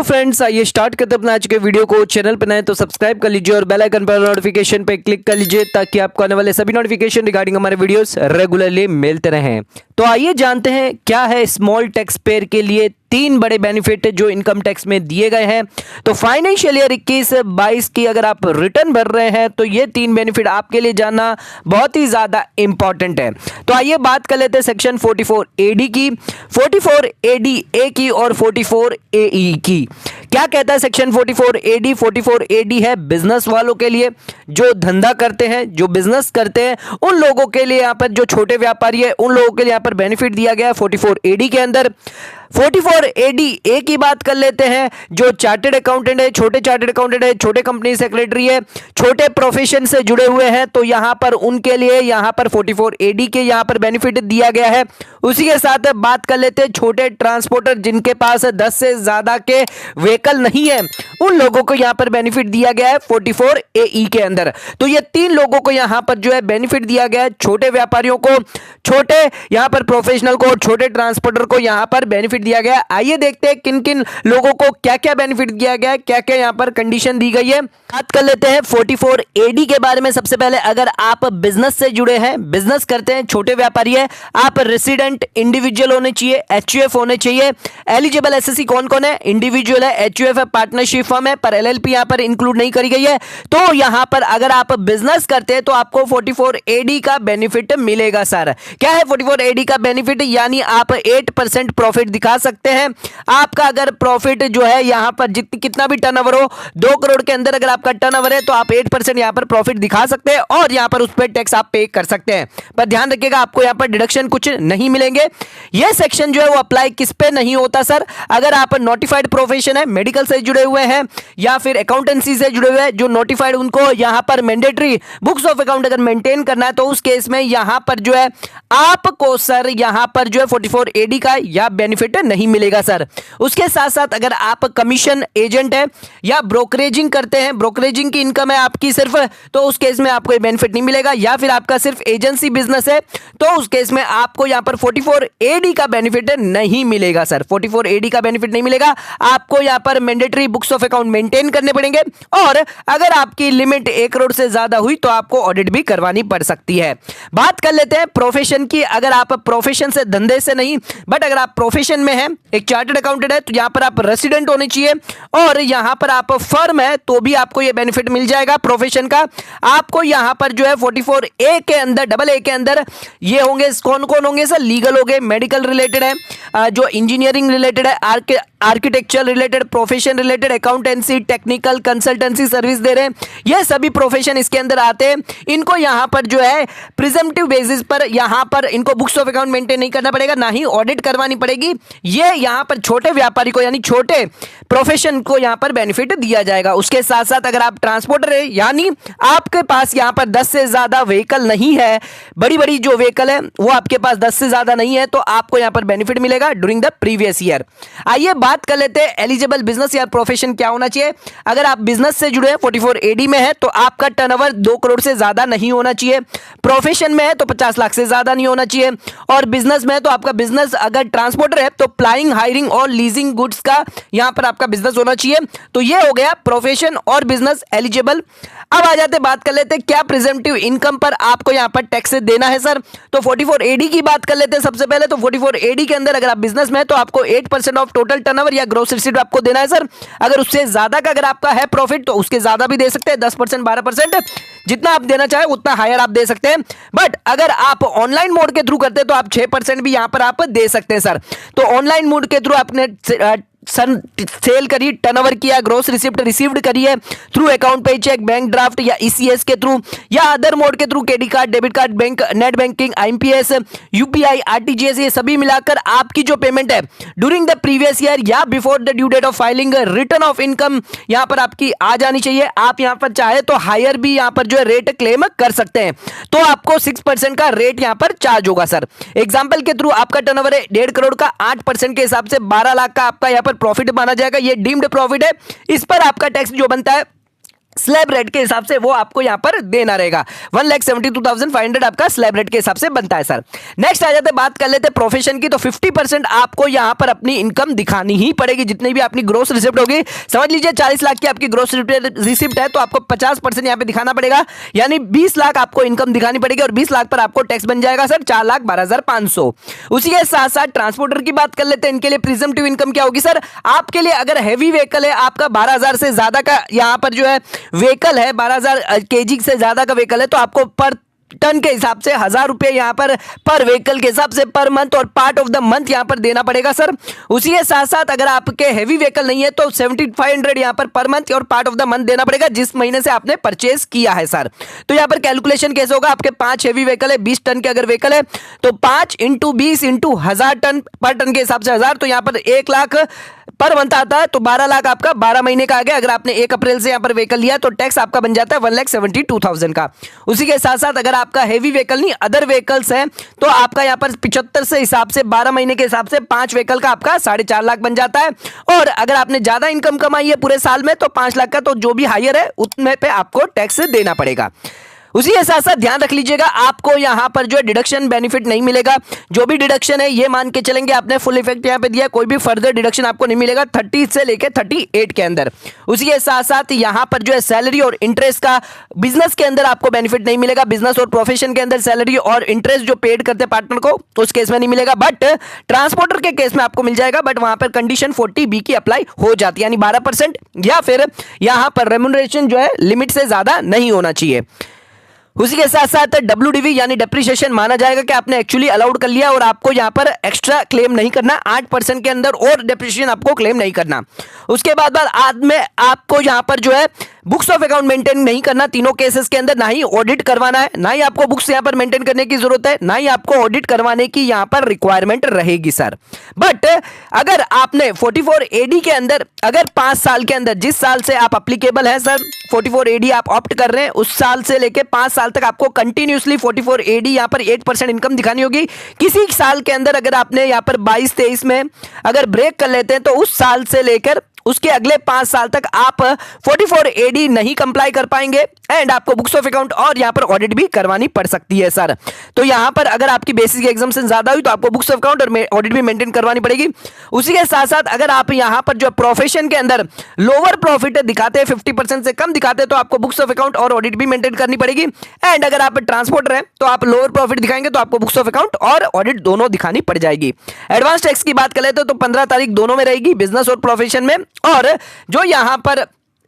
तो फ्रेंड्स आइए स्टार्ट करते अपना आज के वीडियो को। चैनल पर नए तो सब्सक्राइब कर लीजिए और बेल आइकन पर नोटिफिकेशन पे क्लिक कर लीजिए ताकि आपको आने वाले सभी नोटिफिकेशन रिगार्डिंग हमारे वीडियोस रेगुलरली मिलते रहें। तो आइए जानते हैं क्या है स्मॉल टैक्स पेयर के लिए 3 बड़े बेनिफिट जो इनकम टैक्स में दिए गए हैं। तो फाइनेंशियल ईयर 21-22 की अगर आप रिटर्न भर रहे हैं तो ये 3 बेनिफिट आपके लिए जानना बहुत ही ज्यादा इंपॉर्टेंट है। तो आइए बात कर लेते हैं सेक्शन 44 AD की, 44 AD A की और 44 AE की। क्या कहता है सेक्शन 44 AD? 44 AD है बिजनेस वालों के लिए, जो धंधा करते हैं, जो बिजनेस करते हैं, उन लोगों के लिए यहाँ पर, जो छोटे व्यापारी है उन लोगों के लिए यहाँ पर बेनिफिट दिया गया है 44 AD के अंदर। 44 AD A की बात कर लेते हैं, जो चार्टेड अकाउंटेंट है, छोटे चार्टेड अकाउंटेंट है, छोटे कंपनी सेक्रेटरी है, छोटे प्रोफेशन से जुड़े हुए हैं, तो यहां पर उनके लिए यहां पर 44 AD के यहां पर बेनिफिट दिया गया है। उसी के साथ बात कर लेते हैं छोटे ट्रांसपोर्टर जिनके पास 10 से ज्यादा के व्हीकल नहीं है, उन लोगों को यहां पर बेनिफिट दिया गया है 44 AE के अंदर। तो ये 3 लोगों को यहां पर जो है बेनिफिट दिया गया है, छोटे व्यापारियों को, छोटे यहां पर प्रोफेशनल को और छोटे ट्रांसपोर्टर को यहां पर बेनिफिट दिया गया है। आइए देखते हैं किन किन लोगों को क्या क्या बेनिफिट दिया गया है, क्या क्या यहां पर कंडीशन दी गई है। बात कर लेते हैं 44 AD के बारे में। सबसे पहले अगर आप बिजनेस से जुड़े हैं, बिजनेस करते हैं, छोटे व्यापारी है, आप रेसिडेंट इंडिविजुअल होने चाहिए, HUF होने चाहिए। एलिजिबल SSC कौन कौन है? इंडिविजुअल है, HUF है, पार्टनरशिप फर्म है, पर LLP यहां पर इंक्लूड नहीं करी गई है। तो यहां पर अगर आप बिजनेस करते हैं तो आपको 44 AD का बेनिफिट मिलेगा। सर क्या है 44 AD का बेनिफिट? यानी आप 8% प्रॉफिट दिखा सकते हैं। आपका अगर प्रॉफिट जो है यहां पर कितना भी टर्नओवर हो, 2 करोड़ के अंदर अगर आपका टर्नओवर है तो आप 8% यहां पर प्रॉफिट दिखा सकते हैं और यहां पर उस पर टैक्स आप पे कर सकते हैं। पर ध्यान रखिएगा आपको यहां पर डिडक्शन कुछ नहीं मिलेंगे। यह सेक्शन जो है वो अप्लाई किस पे नहीं होता सर? अगर आप नोटिफाइड प्रोफेशन है, मेडिकल से जुड़े हुए हैं या फिर अकाउंटेंसी से जुड़े हुए हैं, जो नोटिफाइड, उनको यहां पर मैंडेटरी बुक्स ऑफ अकाउंट अगर मेंटेन करना है तो उस केस में यहां पर जो है आपको सर यहां पर जो है 44 AD का या बेनिफिट नहीं मिलेगा सर। उसके साथ साथ अगर आप कमीशन एजेंट है या ब्रोकरेजिंग करते हैं, ब्रोकरेजिंग की इनकम है आपकी सिर्फ, तो उस केस में आपको बेनिफिट नहीं मिलेगा। या फिर आपका सिर्फ एजेंसी बिजनेस है तो उस केस में आपको यहां पर 44 AD का बेनिफिट नहीं मिलेगा सर। 44 AD का बेनिफिट नहीं मिलेगा, आपको यहां पर mandatory books of account maintain करने पड़ेंगे और अगर आपकी लिमिट 1 करोड़ से ज्यादा हुई तो आपको ऑडिट भी करवानी पड़ सकती है। बात कर लेते हैं प्रोफेशन की। अगर आप प्रोफेशन से, धंधे से नहीं, बट अगर आप प्रोफेशन में हैं, एक चार्टर्ड अकाउंटेंट है, तो यहां पर आप रेसिडेंट होने चाहिए और यहां पर आप फर्म है तो भी आपको यह बेनिफिट मिल जाएगा प्रोफेशन का। आपको यहां पर जो है 44 A के अंदर, डबल A के अंदर ये होंगे, कौन कौन होंगे सर? लीगल हो गए, मेडिकल रिलेटेड है, जो इंजीनियरिंग रिलेटेड है, architecture related, profession related, accountancy, technical consultancy service दे रहे हैं, ये सभी प्रोफेशन इसके अंदर आते हैं। इनको यहां पर जो है प्रिजम्पटिव बेसिस पर यहां पर इनको बुक्स ऑफ अकाउंट मेंटेन नहीं करना पड़ेगा, ना ही ऑडिट करवानी पड़ेगी। ये यहां पर छोटे व्यापारी को, यानी छोटे प्रोफेशन को यहां पर बेनिफिट दिया जाएगा। उसके साथ साथ अगर आप ट्रांसपोर्टर है, यानी आपके पास यहां पर 10 से ज्यादा व्हीकल नहीं है, बड़ी बड़ी जो व्हीकल है वो आपके पास 10 से ज्यादा नहीं है, तो आपको यहां पर बेनिफिट मिलेगा ड्यूरिंग द प्रीवियस ईयर। आइए बात कर लेते हैं एलिजिबल बिजनेस या प्रोफेशन क्या होना चाहिए। अगर आप बिजनेस से जुड़े हैं, 44 AD में है, तो आपका टर्नओवर 2 करोड़ से ज्यादा नहीं होना चाहिए। प्रोफेशन में है तो 50 लाख से ज्यादा नहीं होना चाहिए और बिजनेस में है तो आपका बिजनेस अगर ट्रांसपोर्टर है तो प्लाइंग, हायरिंग और लीजिंग गुड्स का यहां पर आपका बिजनेस होना चाहिए। तो ये हो गया प्रोफेशन और बिजनेस एलिजिबल। अब आ जाते बात कर लेते हैं क्या प्रिजम्पटिव इनकम पर आपको यहां पर टैक्स देना है सर। तो 44 AD की बात कर लेते हैं सबसे पहले। तो 44 AD के अंदर अगर आप बिजनेस में है तो आपको 8% ऑफ टोटल टर्नओवर या ग्रॉस रिसीट आपको देना है सर। अगर उससे ज्यादा का अगर आपका है प्रॉफिट तो उसके ज्यादा भी दे सकते हैं, 10%, 12%, जितना आप देना चाहे उतना हायर आप दे सकते हैं। बट अगर आप ऑनलाइन मोड के थ्रू करते हैं तो आप 6% भी यहां पर आप दे सकते हैं सर। तो ऑनलाइन मोड के थ्रू आपने सेल करी, टर्नओवर किया, ग्रॉस रिसिप्ट रिसीव्ड करी है थ्रू अकाउंट पे चेक, बैंक ड्राफ्ट या ECS के थ्रू या अदर मोड के through, credit card, debit card, bank, net banking, IMPS, UPI, RTGS, ये सभी मिलाकर आपकी जो पेमेंट है ड्यूरिंग द प्रीवियस ईयर या before the due date of filing return of income यहां पर आपकी आ जानी चाहिए। आप यहां पर चाहे तो हायर भी यहां पर जो है रेट क्लेम कर सकते हैं, तो आपको 6% का रेट यहां पर चार्ज होगा सर। एग्जाम्पल के थ्रू आपका टर्नओवर है 1.5 करोड़ का, 8% के हिसाब से 12 लाख का आपका यहां पर प्रॉफिट माना जाएगा। ये डीम्ड प्रॉफिट है, इस पर आपका टैक्स जो बनता है स्लैब रेट के हिसाब से वो आपको यहां पर देना रहेगा। 1,72,500 आपका स्लैब रेट के हिसाब से बनता है सर। नेक्स्ट आ जाते बात कर लेते हैं प्रोफेशन की। तो 50% आपको यहां पर अपनी इनकम दिखानी ही पड़ेगी, जितनी भी आपकी ग्रोस रिसिप्ट होगी। समझ लीजिए 40 लाख की आपकी ग्रोस रिसिप्ट है तो आपको 50% यहां पे दिखाना पड़ेगा, यानी 20 लाख आपको इनकम दिखानी पड़ेगी और 20 लाख पर आपको टैक्स बन जाएगा सर 4,12,500। उसी के साथ साथ ट्रांसपोर्टर की बात कर लेते हैं। इनके लिए प्रिजम्पटिव इनकम क्या होगी सर, आपके लिए अगर हैवी व्हीकल है, आपका 12,000 से ज्यादा का यहां पर जो है व्हीकल है, 12,000 केजी से ज्यादा का व्हीकल है, तो आपको पर टन के हिसाब से 1,000 रुपए यहां पर व्हीकल के हिसाब से पर मंथ और पार्ट ऑफ द मंथ यहां पर देना पड़ेगा सर। उसी के साथ साथ अगर आपके हैवी व्हीकल नहीं है तो 7,500 यहां पर मंथ और पार्ट ऑफ द मंथ देना पड़ेगा जिस महीने से आपने परचेज किया है सर। तो यहां पर कैलकुलेशन कैसे होगा, आपके 5 हैवी व्हीकल है, 20 टन के अगर व्हीकल है तो 5 × 20 × 1,000 टन, पर टन के हिसाब से 1,000, तो यहां पर 1 लाख पर मंथ आता है, तो 12 लाख आपका 12 महीने का आ गया। अगर आपने 1 अप्रैल से यहां पर व्हीकल लिया तो टैक्स आपका बन जाता है 1,72,000 का। उसी के साथ साथ अगर आपका हैवी व्हीकल नहीं अदर व्हीकल्स है तो आपका यहां पर 75 से हिसाब से 12 महीने के हिसाब से 5 व्हीकल का आपका 4.5 लाख बन जाता है। और अगर आपने ज्यादा इनकम कमाई है पूरे साल में तो 5 लाख का, तो जो भी हायर है उतने पे आपको टैक्स देना पड़ेगा। उसी के साथ साथ ध्यान रख लीजिएगा आपको यहां पर जो डिडक्शन बेनिफिट नहीं मिलेगा। जो भी डिडक्शन है ये मान के चलेंगे आपने फुल इफेक्ट यहां पे दिया, कोई भी फर्दर डिडक्शन आपको नहीं मिलेगा 30 से लेके 38 के अंदर। उसी के साथ साथ यहां पर जो है सैलरी और इंटरेस्ट का बिजनेस के अंदर आपको बेनिफिट नहीं मिलेगा। बिजनेस और प्रोफेशन के अंदर सैलरी और इंटरेस्ट जो पेड करते पार्टनर को उस केस में नहीं मिलेगा, बट ट्रांसपोर्टर के केस में आपको मिल जाएगा। बट वहां पर कंडीशन 40B की अप्लाई हो जाती है, यानी 12% या फिर यहां पर रेम्युनरेशन जो है लिमिट से ज्यादा नहीं होना चाहिए। उसी के साथ साथ WDV यानी डेप्रिसिएशन माना जाएगा कि आपने एक्चुअली अलाउड कर लिया और आपको यहां पर एक्स्ट्रा क्लेम नहीं करना, 8% के अंदर और डेप्रिसिएशन आपको क्लेम नहीं करना। उसके बाद में आपको यहां पर जो है बुक्स ऑफ अकाउंट मेंटेन नहीं करना तीनों केसेस के अंदर, ना ही ऑडिट करवाना है, ना ही आपको बुक्स यहां पर मेंटेन करने की जरूरत है, ना ही आपको ऑडिट करवाने की यहां पर रिक्वायरमेंट रहेगी सर। बट अगर आपने 44AD के अंदर अगर 5 साल के अंदर जिस साल से आप एप्लीकेबल है सर 44AD आप ऑप्ट कर रहे हैं उस साल से लेके 5 साल तक आपको कंटिन्यूसली 44AD यहां पर 8% इनकम दिखानी होगी। किसी साल के अंदर अगर आपने यहां पर 22-23 में अगर ब्रेक कर लेते हैं तो उस साल से लेकर उसके अगले 5 साल तक आप 44AD नहीं कंप्लाई कर पाएंगे एंड आपको बुक्स ऑफ अकाउंट और यहां पर ऑडिट भी करवानी पड़ सकती है सर। तो यहां पर अगर आपकी बेसिक एग्जाम्पशन ज्यादा हुई तो आपको बुक्स ऑफ अकाउंट और ऑडिट भी मेंटेन करवानी पड़ेगी। उसी के साथ साथ अगर आप यहां पर जो प्रोफेशन के अंदर लोअर प्रॉफिट दिखाते हैं 50% से कम दिखाते हैं तो आपको बुक्स ऑफ अकाउंट और ऑडिट भी मेंटेन करनी पड़ेगी। एंड अगर आप ट्रांसपोर्टर है तो आप लोअर प्रॉफिट दिखाएंगे तो आपको बुक्स ऑफ अकाउंट और ऑडिट दोनों दिखानी पड़ जाएगी। एडवांस टैक्स की बात कर लेते तो 15 तारीख दोनों में रहेगी, बिजनेस और प्रोफेशन में, और जो यहां पर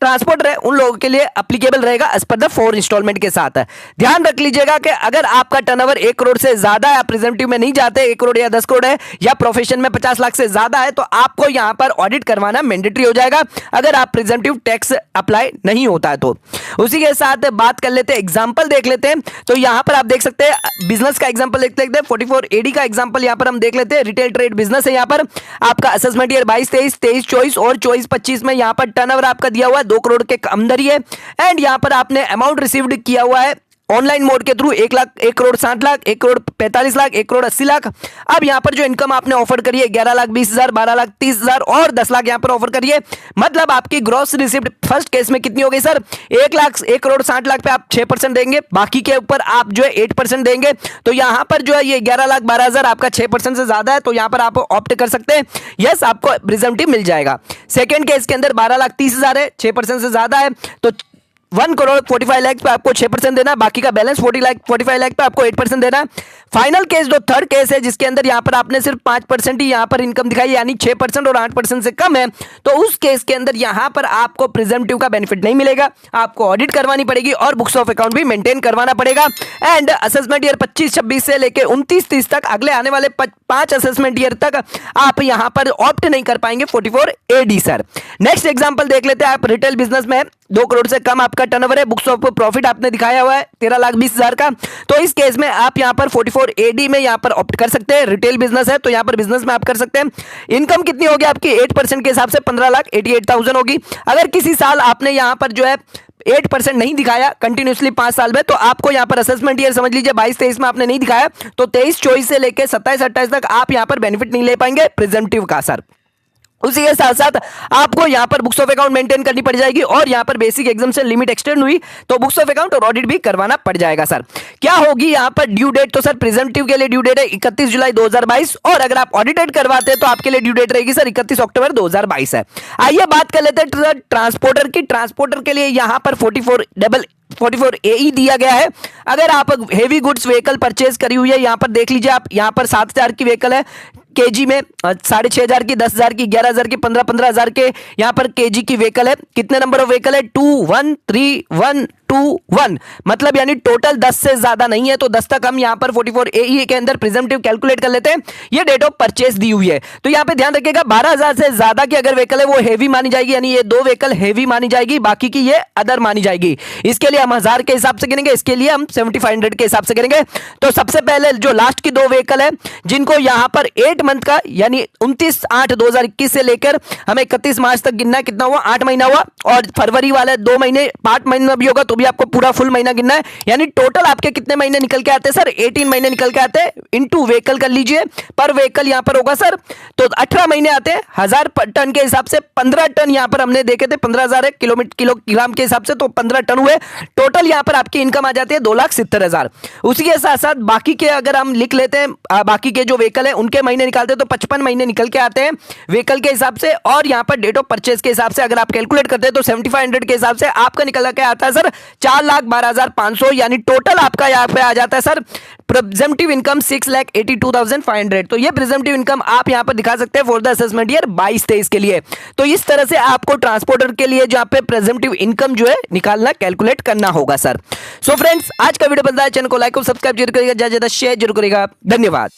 ट्रांसपोर्टर है उन लोगों के लिए एप्लीकेबल रहेगा एज पर द 4 इंस्टॉलमेंट के साथ। ध्यान रख लीजिएगा कि अगर आपका टर्नओवर 1 करोड़ से ज्यादा है, आप प्रिजम्पटिव में नहीं जाते 1 करोड़ या 10 करोड़ है, या प्रोफेशन में 50 लाख से ज्यादा है, तो आपको यहां पर ऑडिट करवाना मैंडेटरी हो जाएगा अगर आप प्रिजम्पटिव टैक्स अप्लाई नहीं होता है तो। उसी के साथ बात कर लेते हैं, एग्जाम्पल देख लेते हैं। तो यहां पर आप देख सकते हैं बिजनेस का एग्जाम्पल देख लेते हैं, 44AD का एग्जाम्पल यहां पर हम देख लेते हैं। रिटेल ट्रेड बिजनेस है, यहां पर आपका असेसमेंट ईयर 22-23, 23-24 और 24-25 में यहां पर टर्नओवर आपका दिया हुआ है 2 करोड़ के अंदर ही है। एंड यहां पर आपने अमाउंट रिसीव्ड किया हुआ है ऑनलाइन मोड के थ्रू 1 लाख, 1 करोड़ 60 लाख, 1 करोड़ 45 लाख, 1 करोड़ 80 लाख। अब यहां पर जो इनकम आपने ऑफर करी है 11 लाख 20 हजार, 12 लाख 30 हजार और 10 लाख यहां पर ऑफर करी है। मतलब आपकी ग्रॉस रिसिप्ट फर्स्ट केस में कितनी होगी सर, 1 लाख 1 करोड़ 60 लाख पे आप 6% देंगे, बाकी के ऊपर आप जो है 8% देंगे। तो यहां पर जो है ये 11 लाख 12 हजार आपका 6% से ज्यादा है, तो यहां पर आप ऑप्ट कर सकते हैं, यस आपको प्रिजम्पटिव मिल जाएगा। सेकेंड केस के अंदर 12 लाख 30 हजार है, 6% से ज्यादा है, तो 1 करोड़ 45 लाख पे आपको 6% देना है, बाकी का बैलेंस 45 लाख पे आपको 8% देना है। फाइनल केस जो थर्ड केस है जिसके अंदर यहां पर आपने सिर्फ 5% ही यहां पर इनकम दिखाई, यानी 6% और 8% से कम है, तो उस केस के अंदर यहां पर आपको प्रिजम्पटिव का बेनिफिट नहीं मिलेगा, आपको ऑडिट करवानी पड़ेगी और बुक्स ऑफ अकाउंट भी मेंटेन करवाना पड़ेगा। एंड असेसमेंट ईयर 25-26 से लेकर 29-30 तक, अगले आने वाले 5 असेसमेंट ईयर तक आप यहां पर ऑप्ट नहीं कर पाएंगे 44AD सर। नेक्स्ट एग्जांपल देख लेते हैं, आप रिटेल बिजनेस में 2 करोड़ से कम आपका टर्नओवर है, बुक्स ऑफ प्रॉफिट आपने दिखाया हुआ है 13 लाख 20 हजार का, तो इस केस में आप यहां पर 44AD में यहां पर ऑप्ट कर सकते हैं। रिटेल बिजनेस है तो यहां पर बिजनेस में आप कर सकते हैं। इनकम कितनी होगी आपकी 8% के हिसाब से 15 लाख 88,000 होगी। अगर किसी साल आपने यहां पर जो है 8% नहीं दिखाया कंटिन्यूसली 5 साल में, तो आपको यहां पर असेसमेंट ईयर समझ लीजिए 22-23 में आपने नहीं दिखाया, तो 23-24 से लेकर 27-28 तक आप यहां पर बेनिफिट नहीं ले पाएंगे प्रिजम्पटिव का सर। उसी के साथ साथ आपको यहां पर बुक्स ऑफ अकाउंट मेंटेन करनी पड़ जाएगी और यहां पर बेसिक एग्जाम से लिमिट एक्सटेंड हुई तो बुक्स ऑफ अकाउंट और ऑडिट भी करवाना पड़ जाएगा सर। क्या होगी यहां पर ड्यू डेट? तो सर प्रिजम्पटिव के लिए ड्यू डेट है 31 जुलाई 2022 और अगर आप ऑडिटेड करवाते हैं तो आपके लिए ड्यू डेट रहेगी सर 31 अक्टूबर 2022 है। आइए बात कर लेते हैं ट्रांसपोर्टर की। ट्रांसपोर्टर के लिए यहां पर 44 AE दिया गया है। अगर आप हेवी गुड्स व्हीकल परचेज करी हुई है, यहां पर देख लीजिए आप, यहां पर 7,000 की व्हीकल है केजी में, 6,500 की, 10,000 की, 11,000 की, 15,000 के यहां पर केजी की व्हीकल है। कितने नंबर ऑफ व्हीकल है? 213,121, मतलब यानी टोटल 10 से ज्यादा नहीं है तो 10 तक हम यहां पर 44 AE के अंदर प्रिजम्पटिव कैलकुलेट कर लेते हैं। ये डेट ऑफ परचेज दी हुई है तो यहां पे ध्यान रखिएगा 12,000 से ज्यादा की अगर व्हीकल है वो हेवी मानी जाएगी, यानी ये 2 व्हीकल हेवी मानी जाएगी, बाकी की ये अदर मानी जाएगी। इसके लिए हम 1000 के हिसाब से गिनेंगे, इसके लिए हम 7500 के हिसाब से गिनेंगे। तो सबसे पहले जो लास्ट की 2 व्हीकल है जिनको यहां पर 8 मंथ का यानी 29/8/2021 से लेकर हमें 31 मार्च तक गिनना है। कितना हुआ? 8 महीना हुआ। और फरवरी वाले 2 महीने 8 महीना भी होगा तो भी आपको पूरा फुल महीना गिनना है, यानी टोटल आपके कितने महीने निकल के आते हैं सर? 18 महीने निकल के आते हैं। इनटू व्हीकल कर लीजिए, पर व्हीकल यहां पर होगा सर तो 18 महीने आते हैं। 1000 टन के हिसाब से 15 टन यहां पर हमने देखे थे, 15,000 किलोग्राम के हिसाब से तो 15 टन हुए। टोटल यहां पर आपकी इनकम आ जाती है 2,70,000। उसी के साथ साथ बाकी के अगर हम लिख लेते हैं, बाकी के जो व्हीकल है उनके महीने निकालते हैं तो 55 महीने निकल के आते हैं व्हीकल के हिसाब से। और यहां पर डेट ऑफ परचेज के हिसाब से अगर आप कैलकुलेट करते हैं तो 7500 के हिसाब से आपका निकल के आता है सर 4,12,500, यानी टोटल आपका यहां पे आ जाता है सर प्रिजम्पटिव इनकम 6,82,500। तो ये प्रिजम्पटिव इनकम आप यहां पर दिखा सकते हैं फॉर द असेसमेंट ईयर 22-23 के लिए। तो इस तरह से आपको ट्रांसपोर्टर के लिए जहां पे प्रिजम्पटिव इनकम जो है निकालना, कैलकुलेट करना होगा सर। सो फ्रेंड्स, आज का वीडियो पसंद आया चैनल को लाइक और सब्सक्राइब जरूर करिएगा, ज्यादा शेयर जरूर करिएगा। धन्यवाद।